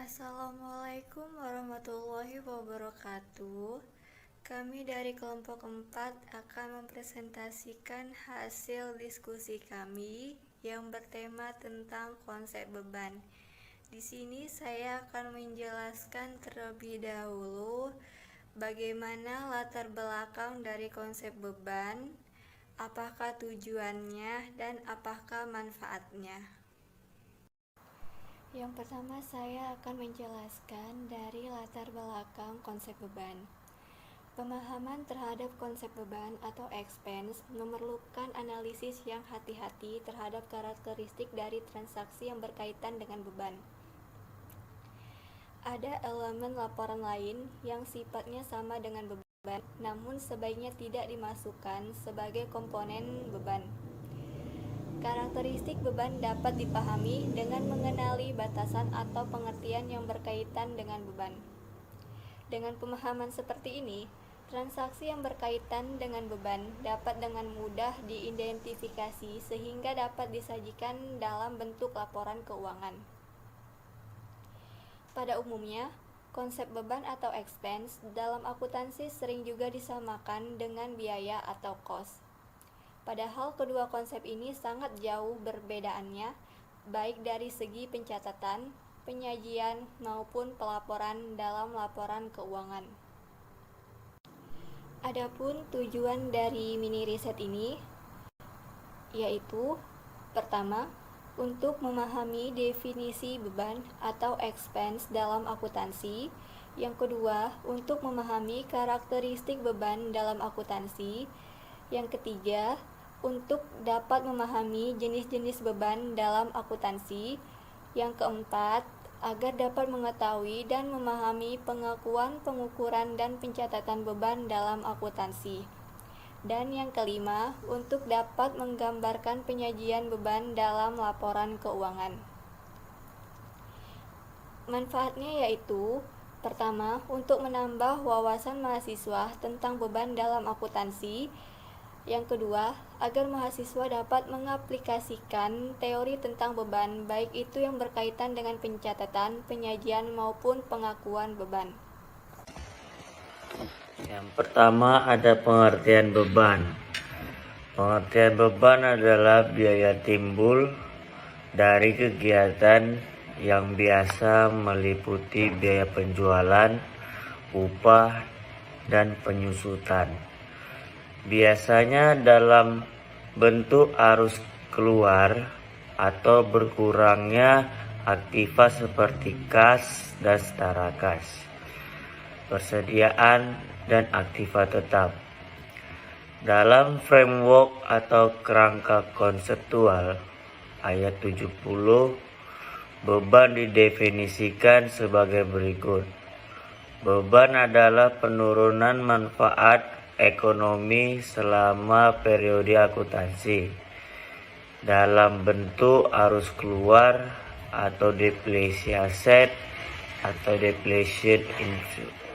Assalamualaikum warahmatullahi wabarakatuh. Kami dari kelompok 4 akan mempresentasikan hasil diskusi kami yang bertema tentang konsep beban. Di sini saya akan menjelaskan terlebih dahulu bagaimana latar belakang dari konsep beban, apakah tujuannya, dan apakah manfaatnya. Yang pertama, saya akan menjelaskan dari latar belakang konsep beban. Pemahaman terhadap konsep beban atau expense memerlukan analisis yang hati-hati terhadap karakteristik dari transaksi yang berkaitan dengan beban. Ada elemen laporan lain yang sifatnya sama dengan beban, namun sebaiknya tidak dimasukkan sebagai komponen beban. Karakteristik beban dapat dipahami dengan mengenali batasan atau pengertian yang berkaitan dengan beban. Dengan pemahaman seperti ini, transaksi yang berkaitan dengan beban dapat dengan mudah diidentifikasi sehingga dapat disajikan dalam bentuk laporan keuangan. Pada umumnya, konsep beban atau expense dalam akuntansi sering juga disamakan dengan biaya atau cost. Padahal kedua konsep ini sangat jauh perbedaannya, baik dari segi pencatatan, penyajian, maupun pelaporan dalam laporan keuangan. Adapun tujuan dari mini riset ini yaitu pertama, untuk memahami definisi beban atau expense dalam akuntansi. Yang kedua, untuk memahami karakteristik beban dalam akuntansi. Yang ketiga, untuk dapat memahami jenis-jenis beban dalam akuntansi. Yang keempat, agar dapat mengetahui dan memahami pengakuan, pengukuran, dan pencatatan beban dalam akuntansi. Dan yang kelima, untuk dapat menggambarkan penyajian beban dalam laporan keuangan. Manfaatnya yaitu, pertama, untuk menambah wawasan mahasiswa tentang beban dalam akuntansi. Yang kedua, agar mahasiswa dapat mengaplikasikan teori tentang beban, baik itu yang berkaitan dengan pencatatan, penyajian, maupun pengakuan beban. Yang pertama ada pengertian beban. Pengertian beban adalah biaya timbul dari kegiatan yang biasa meliputi biaya penjualan, upah, dan penyusutan. Biasanya dalam bentuk arus keluar atau berkurangnya aktiva seperti kas dan setara kas, persediaan, dan aktiva tetap. Dalam framework atau kerangka konseptual ayat 70, beban didefinisikan sebagai berikut. Beban adalah penurunan manfaat ekonomi selama periode akuntansi dalam bentuk arus keluar atau depresiasi aset atau depletion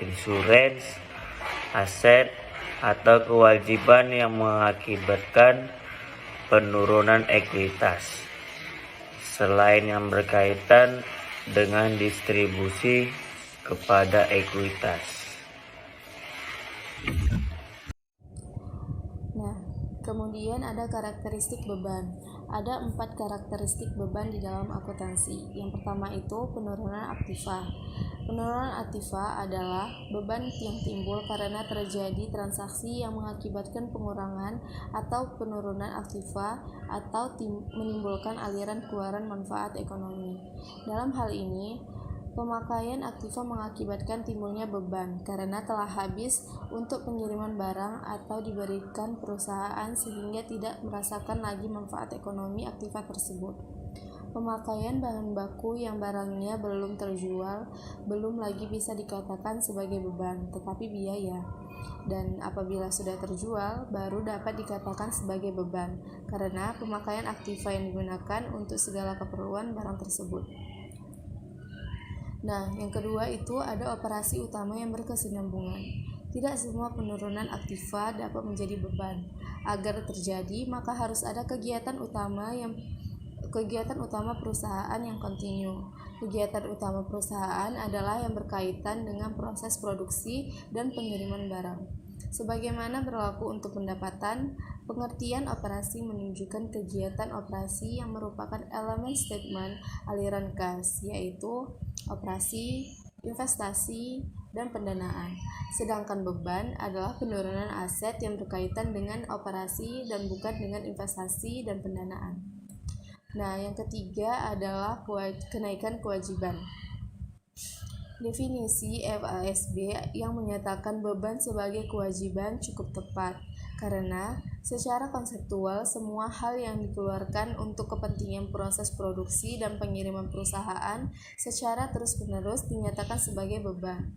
insurance aset atau kewajiban yang mengakibatkan penurunan ekuitas selain yang berkaitan dengan distribusi kepada ekuitas. Nah, kemudian ada karakteristik beban. Ada 4 karakteristik beban di dalam akuntansi. Yang pertama itu penurunan aktiva. Penurunan aktiva adalah beban yang timbul karena terjadi transaksi yang mengakibatkan pengurangan atau penurunan aktiva atau menimbulkan aliran keluaran manfaat ekonomi. Dalam hal ini, pemakaian aktiva mengakibatkan timbulnya beban karena telah habis untuk pengiriman barang atau diberikan perusahaan sehingga tidak merasakan lagi manfaat ekonomi aktiva tersebut. Pemakaian bahan baku yang barangnya belum terjual belum lagi bisa dikatakan sebagai beban, tetapi biaya. Dan apabila sudah terjual, baru dapat dikatakan sebagai beban, karena pemakaian aktiva yang digunakan untuk segala keperluan barang tersebut. Nah, yang kedua itu ada operasi utama yang berkesinambungan. Tidak semua penurunan aktiva dapat menjadi beban. Agar terjadi, maka harus ada kegiatan utama yang Kegiatan utama perusahaan yang kontinu. Kegiatan utama perusahaan adalah yang berkaitan dengan proses produksi dan pengiriman barang. Sebagaimana berlaku untuk pendapatan, pengertian operasi menunjukkan kegiatan operasi yang merupakan elemen statement aliran kas, yaitu operasi, investasi, dan pendanaan. Sedangkan beban adalah penurunan aset yang berkaitan dengan operasi dan bukan dengan investasi dan pendanaan. Nah, yang ketiga adalah kenaikan kewajiban. Definisi FASB yang menyatakan beban sebagai kewajiban cukup tepat, karena secara konseptual semua hal yang dikeluarkan untuk kepentingan proses produksi dan pengiriman perusahaan secara terus-menerus dinyatakan sebagai beban.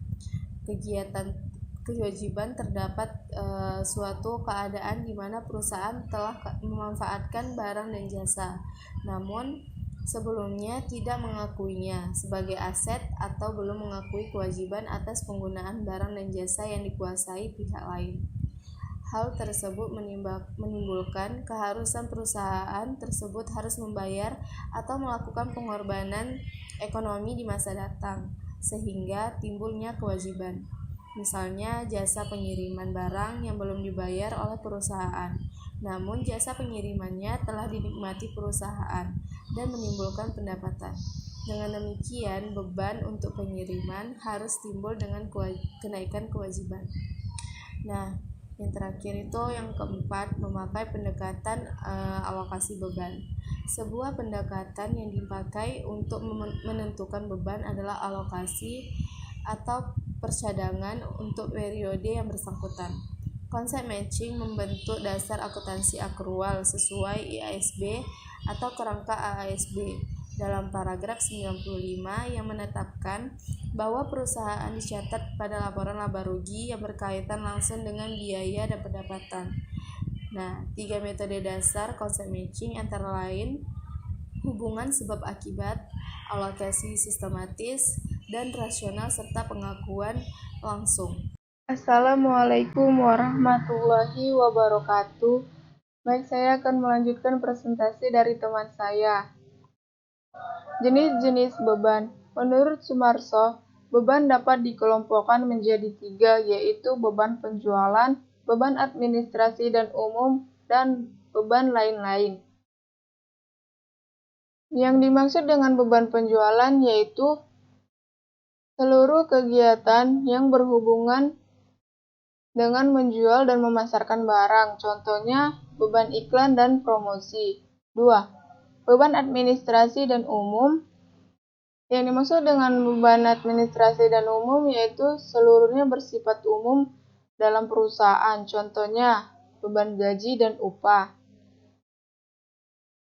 Kewajiban terdapat suatu keadaan di mana perusahaan telah memanfaatkan barang dan jasa, namun sebelumnya tidak mengakuinya sebagai aset atau belum mengakui kewajiban atas penggunaan barang dan jasa yang dikuasai pihak lain. Hal tersebut menimbulkan keharusan perusahaan tersebut harus membayar atau melakukan pengorbanan ekonomi di masa datang, sehingga timbulnya kewajiban. Misalnya jasa pengiriman barang yang belum dibayar oleh perusahaan, namun jasa pengirimannya telah dinikmati perusahaan dan menimbulkan pendapatan. Dengan demikian, beban untuk pengiriman harus timbul dengan kenaikan kewajiban. Nah, yang terakhir itu yang keempat, memakai pendekatan alokasi beban. Sebuah pendekatan yang dipakai untuk menentukan beban adalah alokasi atau percadangan untuk periode yang bersangkutan. Konsep matching membentuk dasar akuntansi akrual sesuai IASB atau kerangka AASB dalam paragraf 95 yang menetapkan bahwa perusahaan dicatat pada laporan laba rugi yang berkaitan langsung dengan biaya dan pendapatan. Nah, 3 metode dasar konsep matching antara lain hubungan sebab akibat, alokasi sistematis, dan rasional serta pengakuan langsung. Assalamualaikum warahmatullahi wabarakatuh. Baik, saya akan melanjutkan presentasi dari teman saya. Jenis-jenis beban. Menurut Sumarso, beban dapat dikelompokkan menjadi 3, yaitu beban penjualan, beban administrasi dan umum, dan beban lain-lain. Yang dimaksud dengan beban penjualan yaitu seluruh kegiatan yang berhubungan dengan menjual dan memasarkan barang, contohnya beban iklan dan promosi. 2. Beban administrasi dan umum. Yang dimaksud dengan beban administrasi dan umum yaitu seluruhnya bersifat umum dalam perusahaan, contohnya beban gaji dan upah.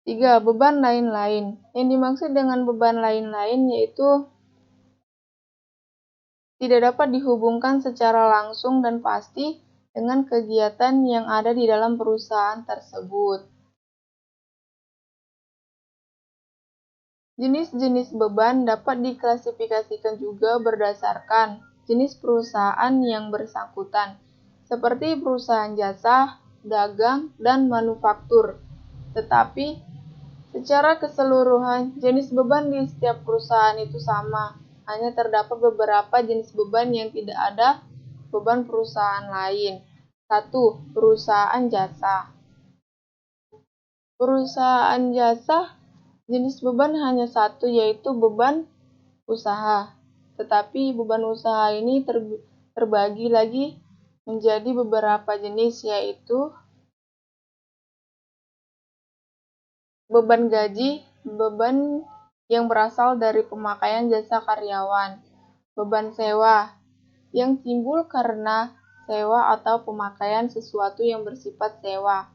3. Beban lain-lain. Yang dimaksud dengan beban lain-lain yaitu tidak dapat dihubungkan secara langsung dan pasti dengan kegiatan yang ada di dalam perusahaan tersebut. Jenis-jenis beban dapat diklasifikasikan juga berdasarkan jenis perusahaan yang bersangkutan, seperti perusahaan jasa, dagang, dan manufaktur. Tetapi, secara keseluruhan, jenis beban di setiap perusahaan itu sama. Hanya terdapat beberapa jenis beban yang tidak ada beban perusahaan lain. 1. Perusahaan jasa. Perusahaan jasa, jenis beban hanya satu, yaitu beban usaha. Tetapi beban usaha ini terbagi lagi menjadi beberapa jenis, yaitu beban gaji, beban yang berasal dari pemakaian jasa karyawan, beban sewa, yang timbul karena sewa atau pemakaian sesuatu yang bersifat sewa.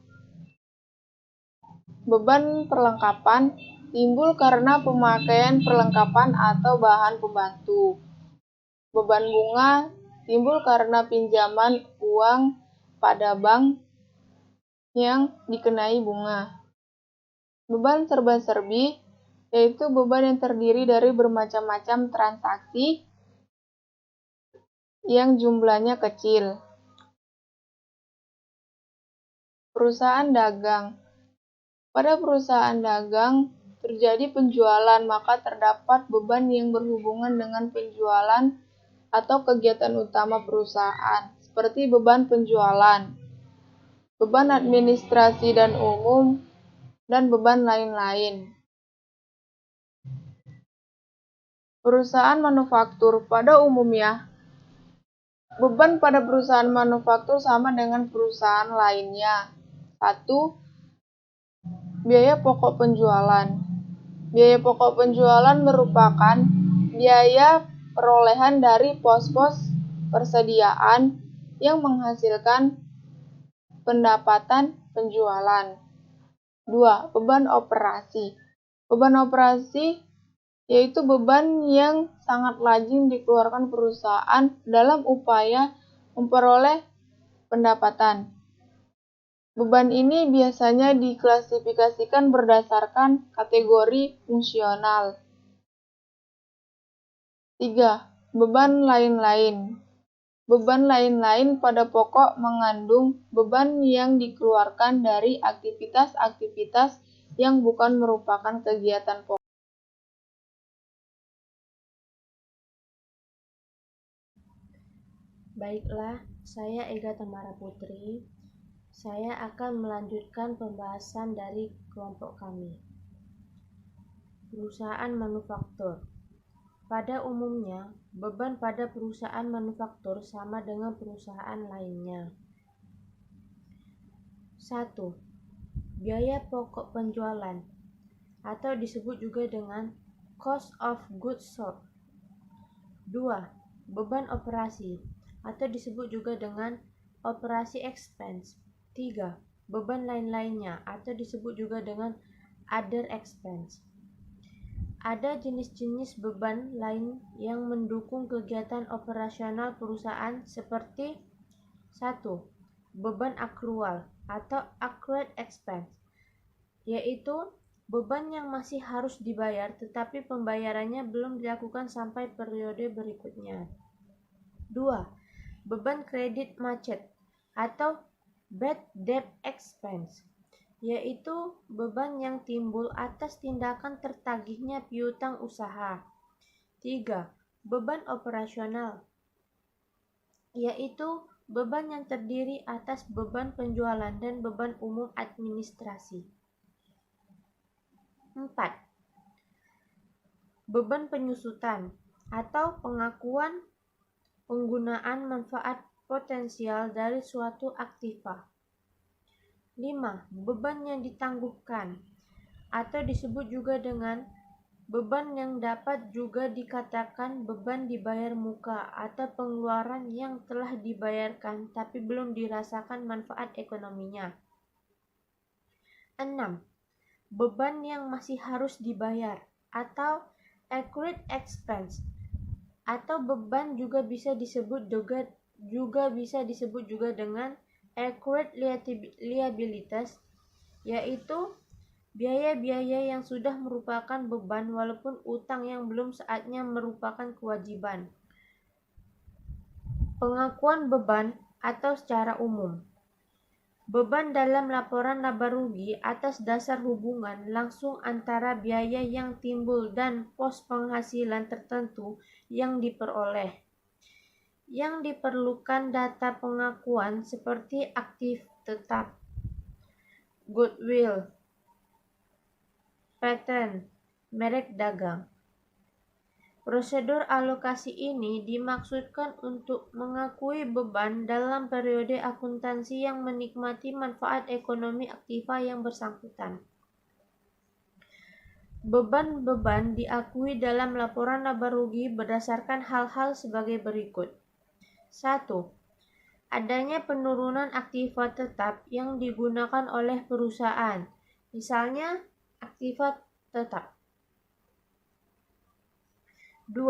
Beban perlengkapan, timbul karena pemakaian perlengkapan atau bahan pembantu. Beban bunga, timbul karena pinjaman uang pada bank yang dikenai bunga. Beban serba-serbi, yaitu beban yang terdiri dari bermacam-macam transaksi yang jumlahnya kecil. Perusahaan dagang. Pada perusahaan dagang, terjadi penjualan, maka terdapat beban yang berhubungan dengan penjualan atau kegiatan utama perusahaan, seperti beban penjualan, beban administrasi dan umum, dan beban lain-lain. Perusahaan manufaktur pada umumnya, beban pada perusahaan manufaktur sama dengan perusahaan lainnya. 1. Biaya pokok penjualan. Biaya pokok penjualan merupakan biaya perolehan dari pos-pos persediaan yang menghasilkan pendapatan penjualan. 2. Beban operasi. Beban operasi yaitu beban yang sangat lazim dikeluarkan perusahaan dalam upaya memperoleh pendapatan. Beban ini biasanya diklasifikasikan berdasarkan kategori fungsional. 3. Beban lain-lain. Beban lain-lain pada pokok mengandung beban yang dikeluarkan dari aktivitas-aktivitas yang bukan merupakan kegiatan pokok. Baiklah, saya Ega Tamara Putri. Saya akan melanjutkan pembahasan dari kelompok kami. Perusahaan manufaktur. Pada umumnya, beban pada perusahaan manufaktur sama dengan perusahaan lainnya. 1. Biaya pokok penjualan atau disebut juga dengan cost of goods sold. 2. Beban operasi atau disebut juga dengan operasi expense. 3. Beban lain-lainnya atau disebut juga dengan other expense. Ada jenis-jenis beban lain yang mendukung kegiatan operasional perusahaan seperti 1. Beban akrual atau accrued expense, yaitu beban yang masih harus dibayar tetapi pembayarannya belum dilakukan sampai periode berikutnya. 2. Beban kredit macet atau bad debt expense, yaitu beban yang timbul atas tindakan tertagihnya piutang usaha. 3. Beban operasional, yaitu beban yang terdiri atas beban penjualan dan beban umum administrasi. 4. Beban penyusutan atau pengakuan penggunaan manfaat potensial dari suatu aktiva. 5. Beban yang ditangguhkan atau disebut juga dengan beban yang dapat juga dikatakan beban dibayar muka atau pengeluaran yang telah dibayarkan tapi belum dirasakan manfaat ekonominya. 6. Beban yang masih harus dibayar atau accrued expense atau beban juga bisa disebut juga dengan accrued liabilities, yaitu biaya-biaya yang sudah merupakan beban walaupun utang yang belum saatnya merupakan kewajiban. Pengakuan beban atau secara umum. Beban dalam laporan laba rugi atas dasar hubungan langsung antara biaya yang timbul dan pos penghasilan tertentu yang diperoleh. Yang diperlukan data pengakuan seperti aktif tetap, goodwill, patent, merek dagang. Prosedur alokasi ini dimaksudkan untuk mengakui beban dalam periode akuntansi yang menikmati manfaat ekonomi aktiva yang bersangkutan. Beban-beban diakui dalam laporan laba rugi berdasarkan hal-hal sebagai berikut. 1. Adanya penurunan aktiva tetap yang digunakan oleh perusahaan, misalnya aktiva tetap. 2.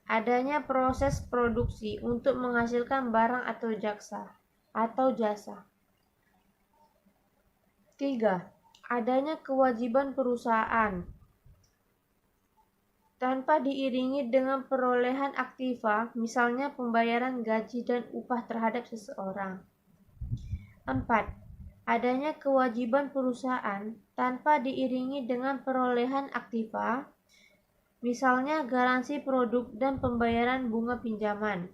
Adanya proses produksi untuk menghasilkan barang atau jasa. 3. Adanya kewajiban perusahaan tanpa diiringi dengan perolehan aktiva, misalnya pembayaran gaji dan upah terhadap seseorang. 4. Adanya kewajiban perusahaan tanpa diiringi dengan perolehan aktiva, misalnya garansi produk dan pembayaran bunga pinjaman.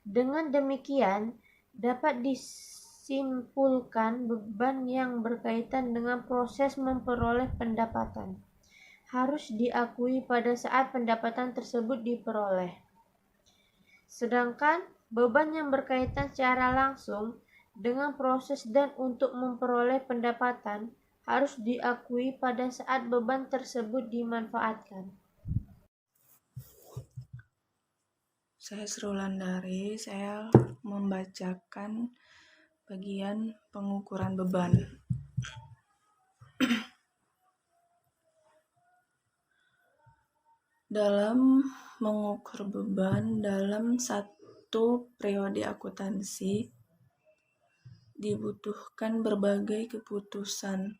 Dengan demikian, dapat disimpulkan beban yang berkaitan dengan proses memperoleh pendapatan harus diakui pada saat pendapatan tersebut diperoleh. Sedangkan beban yang berkaitan secara langsung dengan proses dan untuk memperoleh pendapatan harus diakui pada saat beban tersebut dimanfaatkan. Saya Srulandari, saya membacakan bagian pengukuran beban. Dalam mengukur beban dalam satu periode akuntansi, dibutuhkan berbagai keputusan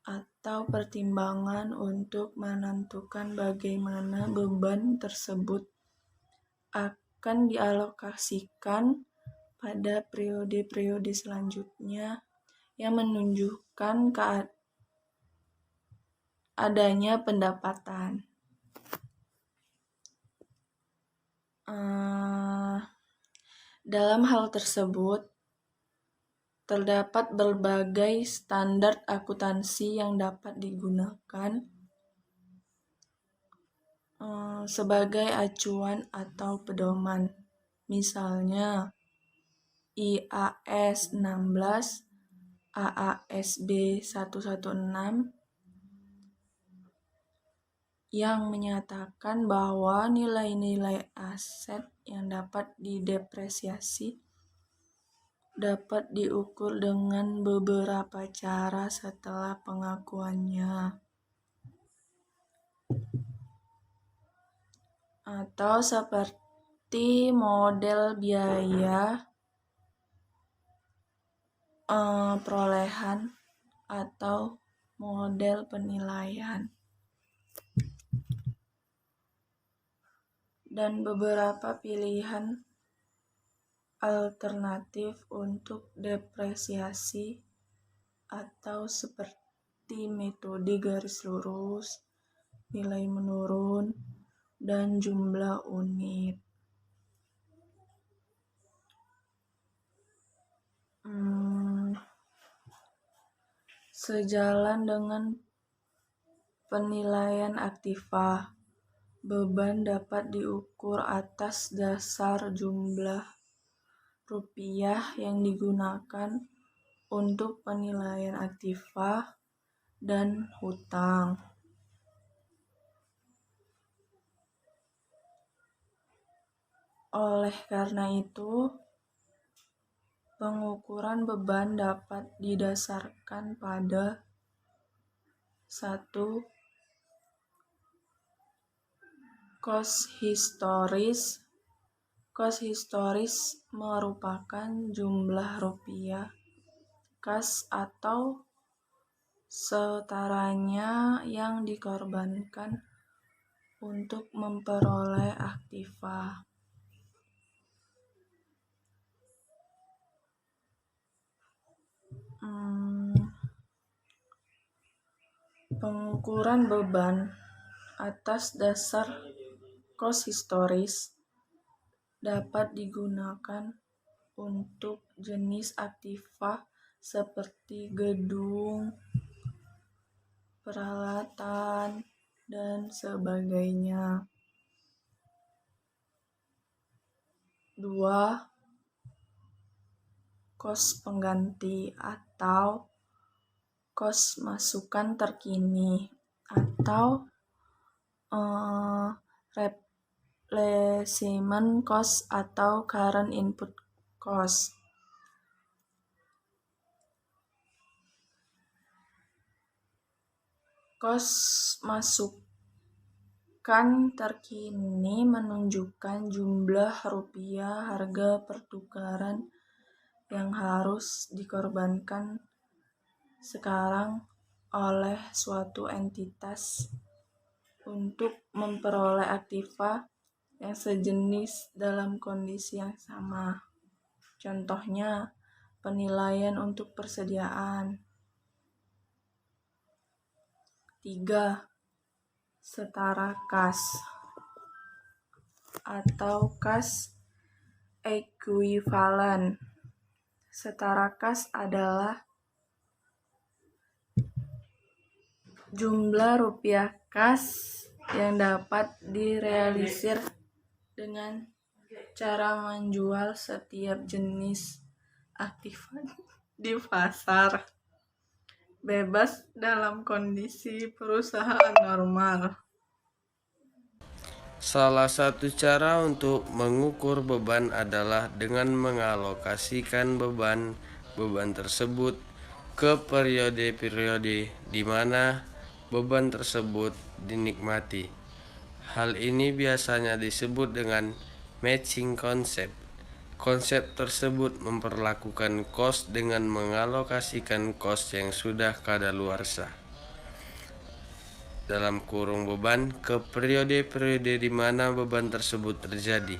atau pertimbangan untuk menentukan bagaimana beban tersebut akan dialokasikan pada periode-periode selanjutnya yang menunjukkan adanya pendapatan. Dalam hal tersebut, terdapat berbagai standar akuntansi yang dapat digunakan sebagai acuan atau pedoman. Misalnya IAS 16, AASB 116 yang menyatakan bahwa nilai-nilai aset yang dapat didepresiasi dapat diukur dengan beberapa cara setelah pengakuannya. Atau seperti model biaya perolehan atau model penilaian. Dan beberapa pilihan alternatif untuk depresiasi atau seperti metode garis lurus, nilai menurun, dan jumlah unit. Sejalan dengan penilaian aktiva, beban dapat diukur atas dasar jumlah rupiah yang digunakan untuk penilaian aktiva dan hutang. Oleh karena itu, pengukuran beban dapat didasarkan pada 1. Cost historis. Cost historis merupakan jumlah rupiah kas atau setaranya yang dikorbankan untuk memperoleh aktiva. Pengukuran beban atas dasar cost historis dapat digunakan untuk jenis aktiva seperti gedung, peralatan, dan sebagainya. 2. Kos pengganti atau kos masukan terkini atau replacement cost atau current input cost. Kos masukan terkini menunjukkan jumlah rupiah harga pertukaran yang harus dikorbankan sekarang oleh suatu entitas untuk memperoleh aktiva yang sejenis dalam kondisi yang sama. Contohnya, penilaian untuk persediaan. 3. Setara kas atau kas ekuivalen. Setara kas adalah jumlah rupiah kas yang dapat direalisir dengan cara menjual setiap jenis aktiva di pasar bebas dalam kondisi perusahaan normal. Salah satu cara untuk mengukur beban adalah dengan mengalokasikan beban tersebut ke periode-periode di mana beban tersebut dinikmati. Hal ini biasanya disebut dengan matching concept. Konsep tersebut memperlakukan cost dengan mengalokasikan cost yang sudah kadaluarsa dalam kurung beban ke periode-periode di mana beban tersebut terjadi.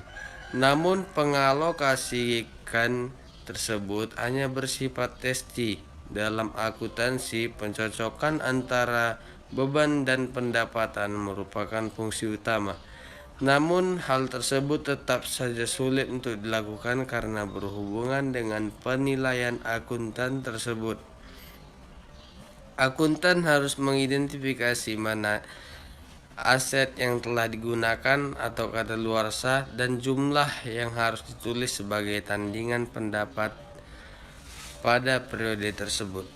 Namun pengalokasikan tersebut hanya bersifat testi. Dalam akuntansi, pencocokan antara beban dan pendapatan merupakan fungsi utama. Namun hal tersebut tetap saja sulit untuk dilakukan karena berhubungan dengan penilaian akuntan tersebut. Akuntan harus mengidentifikasi mana aset yang telah digunakan atau kadaluarsa dan jumlah yang harus ditulis sebagai tandingan pendapat pada periode tersebut.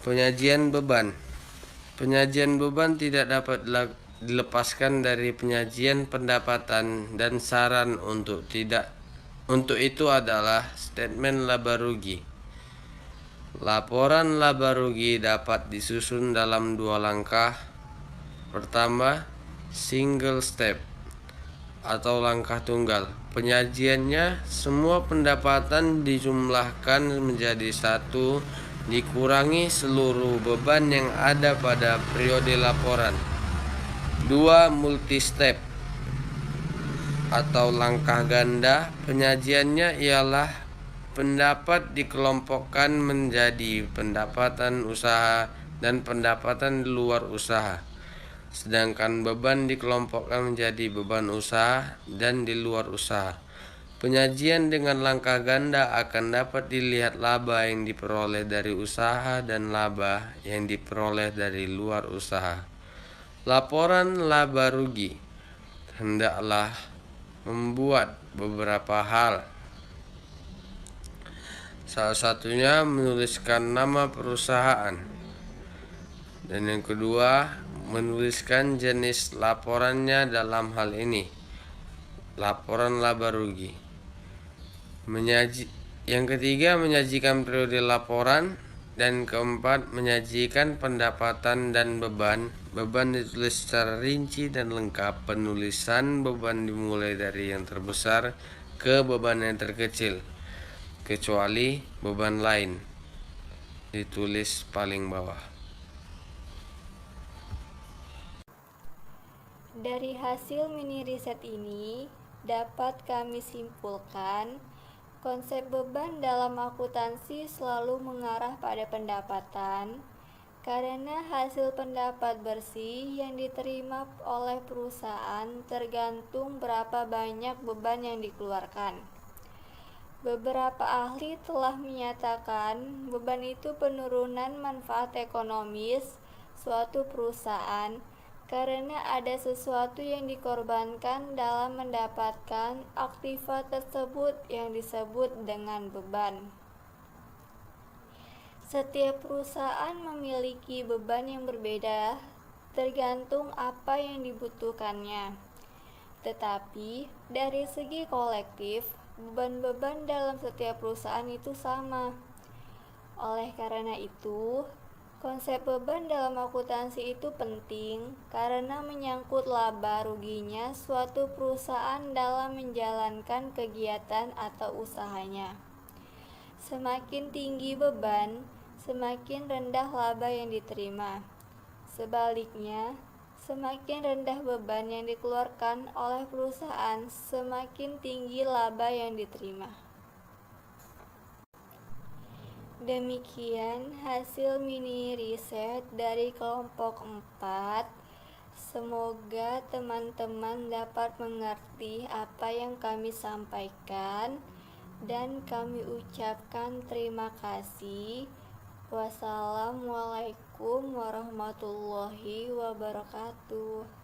Penyajian beban. Penyajian beban tidak dapat dilepaskan dari penyajian pendapatan dan saran untuk itu adalah statement laba rugi. Laporan laba rugi dapat disusun dalam 2 langkah. Pertama, single step atau langkah tunggal. Penyajiannya, semua pendapatan dijumlahkan menjadi 1 dikurangi seluruh beban yang ada pada periode laporan. 2. Multi step atau langkah ganda. Penyajiannya ialah pendapat dikelompokkan menjadi pendapatan usaha dan pendapatan di luar usaha, sedangkan beban dikelompokkan menjadi beban usaha dan di luar usaha. Penyajian dengan langkah ganda akan dapat dilihat laba yang diperoleh dari usaha dan laba yang diperoleh dari luar usaha. Laporan laba rugi hendaklah membuat beberapa hal. Salah satunya menuliskan nama perusahaan. Dan yang kedua, menuliskan jenis laporannya dalam hal ini. Laporan laba rugi. Yang ketiga, menyajikan periode laporan. Dan keempat, menyajikan pendapatan dan beban. Beban ditulis secara rinci dan lengkap. Penulisan beban dimulai dari yang terbesar ke beban yang terkecil, kecuali beban lain ditulis paling bawah. Dari hasil mini riset ini dapat kami simpulkan konsep beban dalam akuntansi selalu mengarah pada pendapatan karena hasil pendapat bersih yang diterima oleh perusahaan tergantung berapa banyak beban yang dikeluarkan. Beberapa ahli telah menyatakan beban itu penurunan manfaat ekonomis suatu perusahaan karena ada sesuatu yang dikorbankan dalam mendapatkan aktiva tersebut yang disebut dengan beban. Setiap perusahaan memiliki beban yang berbeda tergantung apa yang dibutuhkannya. Tetapi dari segi kolektif, beban-beban dalam setiap perusahaan itu sama. Oleh karena itu, konsep beban dalam akuntansi itu penting karena menyangkut laba ruginya suatu perusahaan dalam menjalankan kegiatan atau usahanya. Semakin tinggi beban, semakin rendah laba yang diterima. Sebaliknya, semakin rendah beban yang dikeluarkan oleh perusahaan, semakin tinggi laba yang diterima. Demikian hasil mini riset dari kelompok 4. Semoga teman-teman dapat mengerti apa yang kami sampaikan dan kami ucapkan terima kasih. Wassalamualaikum warahmatullahi wabarakatuh.